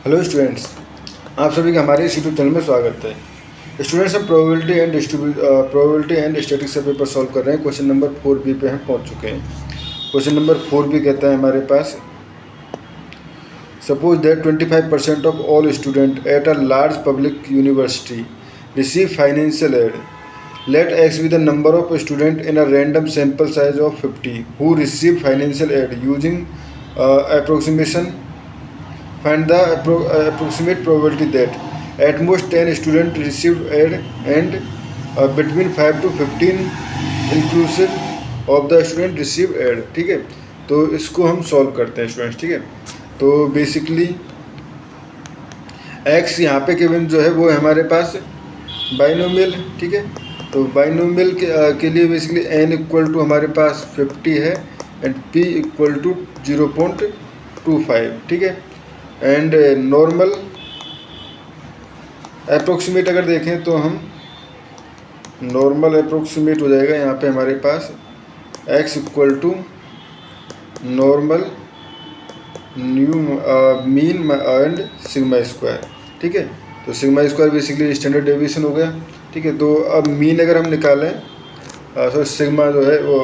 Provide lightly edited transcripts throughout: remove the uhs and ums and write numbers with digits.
Hello students, आप सभी का हमारे इस यूट्यूब चैनल में स्वागत है। स्टूडेंट्स, हम प्रोबेबिलिटी एंड स्टैटिस्टिक्स से पेपर सॉल्व कर रहे हैं। क्वेश्चन नंबर 4B पे हम पहुंच चुके हैं। क्वेश्चन नंबर 4B कहता है हमारे पास, suppose that 25% of all student at a large public university receive financial aid. Let X be the number of students in a random sample size of 50 who receive financial aid using approximation. Find the approximate probability that at most 10 students receive aid and between 5 to 15 inclusive of the student receive aid. ठीक है, तो इसको हम solve करते हैं students. ठीक है, तो बेसिकली x यहाँ पे केवल जो है वो है हमारे पास बाइनोमियल। ठीक है, तो बाइनोमियल के लिए बेसिकली n इक्वल टू हमारे पास 50 है एंड p इक्वल टू 0.25। ठीक है, एंड नॉर्मल अप्रोक्सीमेट अगर देखें तो हम नॉर्मल अप्रोक्सीमेट हो जाएगा यहाँ पे हमारे पास x equal to normal mean and sigma square. ठीक है, तो sigma square basically standard deviation हो गया। ठीक है, तो अब मीन अगर हम निकालें, सो सिग्मा जो है वो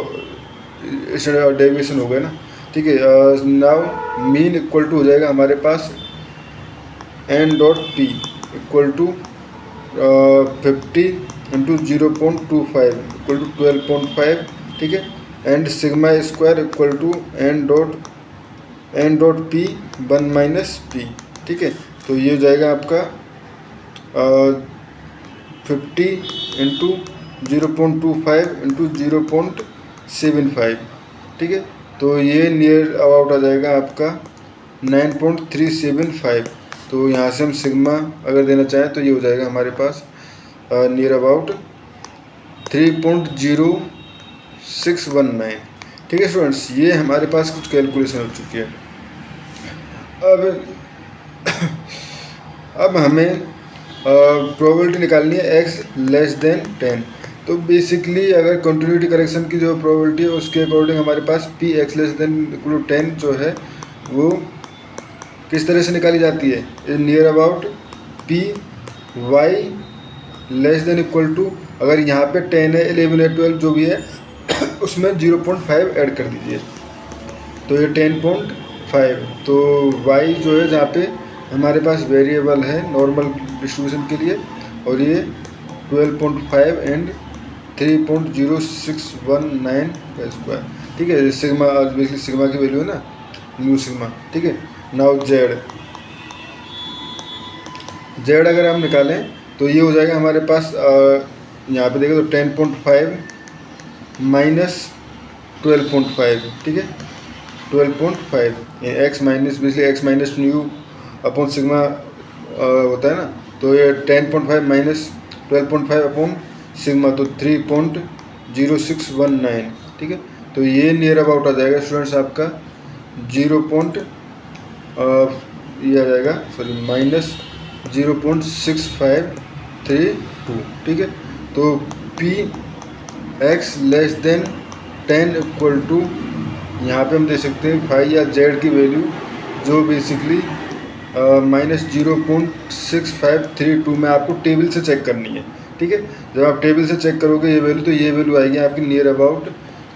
स्टैंडर्ड डेविएशन हो गया ना। ठीक है, नाउ मीन इक्वल टू हो जाएगा हमारे पास n dot P equal to 50 into 0.25 equal to 12.5। ठीक है, and sigma square equal to n dot P 1 minus P. ठीक है, तो ये हो जाएगा आपका 50 इंटू 0.25 इंटू 0.75। ठीक है, तो ये नियर अबाउट आ जाएगा आपका 9.375। तो यहाँ से हम सिग्मा अगर देना चाहें तो ये हो जाएगा हमारे पास नियर अबाउट 3.0619। ठीक है स्टूडेंट्स, ये हमारे पास कुछ कैलकुलेशन हो चुकी है। अब हमें प्रोबेबिलिटी निकालनी है x लेस देन 10। तो बेसिकली अगर कंटिन्यूटी करेक्शन की जो प्रोबेबिलिटी है उसके अकॉर्डिंग हमारे पास p x less than equal to 10 जो है वो किस तरह से निकाली जाती है, near about p y less than equal to, अगर यहाँ पे 10 है, 11 है, 12 जो भी है उसमें 0.5 ऐड कर दीजिए, तो ये 10.5। तो y जो है जहाँ पे हमारे पास वेरिएबल है नॉर्मल डिस्ट्रीब्यूशन के लिए, और ये 12.5 एंड 3.0619 का स्क्वायर। ठीक है, सिग्मा बेसिकली सिग्मा की वैल्यू है ना, न्यू सिग्मा। ठीक है, नाउ जेड अगर हम निकालें तो ये हो जाएगा हमारे पास यहाँ पे देखें तो 10.5 माइनस 12.5। ठीक है, 12.5 x minus basically x minus new upon sigma होता है ना, तो ये 10.5 माइनस 12.5 अपॉन सिग्मा, तो 3.0619। ठीक है, तो ये नियर अबाउट आ जाएगा स्टूडेंट्स आपका ये आ जाएगा माइनस 0.6532। ठीक है, तो P X less than 10 equal to, यहाँ पे हम दे सकते हैं फाई या जेड की वैल्यू जो बेसिकली माइनस 0.6532 में आपको टेबल से चेक करनी है। ठीक है, जब आप टेबल से चेक करोगे ये वैल्यू, तो ये वैल्यू आएगी आपकी नियर अबाउट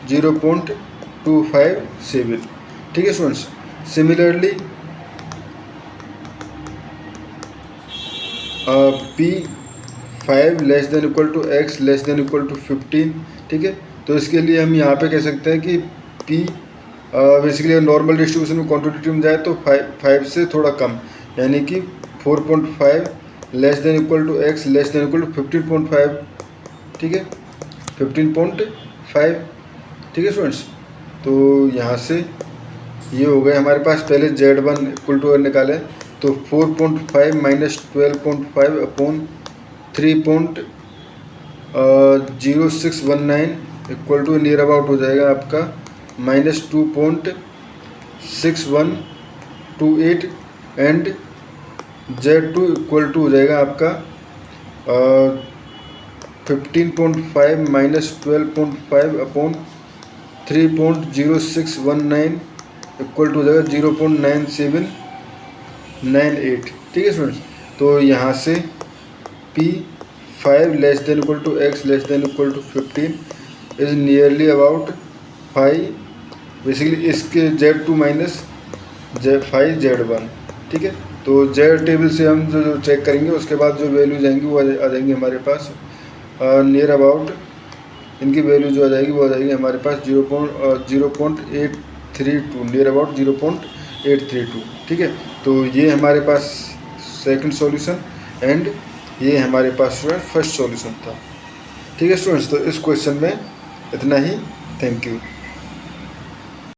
0.257। ठीक है students, similarly P5 less than equal to x less than equal to 15। ठीक है, तो इसके लिए हम यहाँ पे कह सकते हैं कि P बेसिकली नॉर्मल डिस्ट्रीब्यूशन में क्वान्टिटेटिव में जाए तो 5 से थोड़ा कम, यानी कि 4.5 less than equal to x less than equal to 15.5। ठीक है, 15.5। ठीक है स्टूडेंट्स, तो यहाँ से ये हो गए हमारे पास। पहले Z1 इक्वल टू निकालें तो 4.5 minus 12.5 upon 3.0619 equal to near about हो जाएगा आपका minus 2.6128 and Z2 equal to हो जाएगा आपका 15.5 माइनस 12.5 अपॉन 3.0619 इक्वल टू हो जाएगा 0.97 98। ठीक है स्टूडेंट्स, तो यहाँ से P5 less than equal to x less than equal to 15 is nearly about 5, basically इसके Z2 माइनस Z5 Z1। ठीक है, तो Z टेबल से हम जो चेक करेंगे उसके बाद जो वैल्यूज आएंगी वो आ जाएंगी हमारे पास नियर अबाउट, इनकी वैल्यू जो आ जाएगी वो आ जाएगी हमारे पास 0.832, नियर अबाउट 0.832। ठीक है, तो ये हमारे पास सेकंड सॉल्यूशन एंड ये हमारे पास फर्स्ट सॉल्यूशन था। ठीक है स्टूडेंट्स, तो इस क्वेश्चन में इतना ही। Thank you.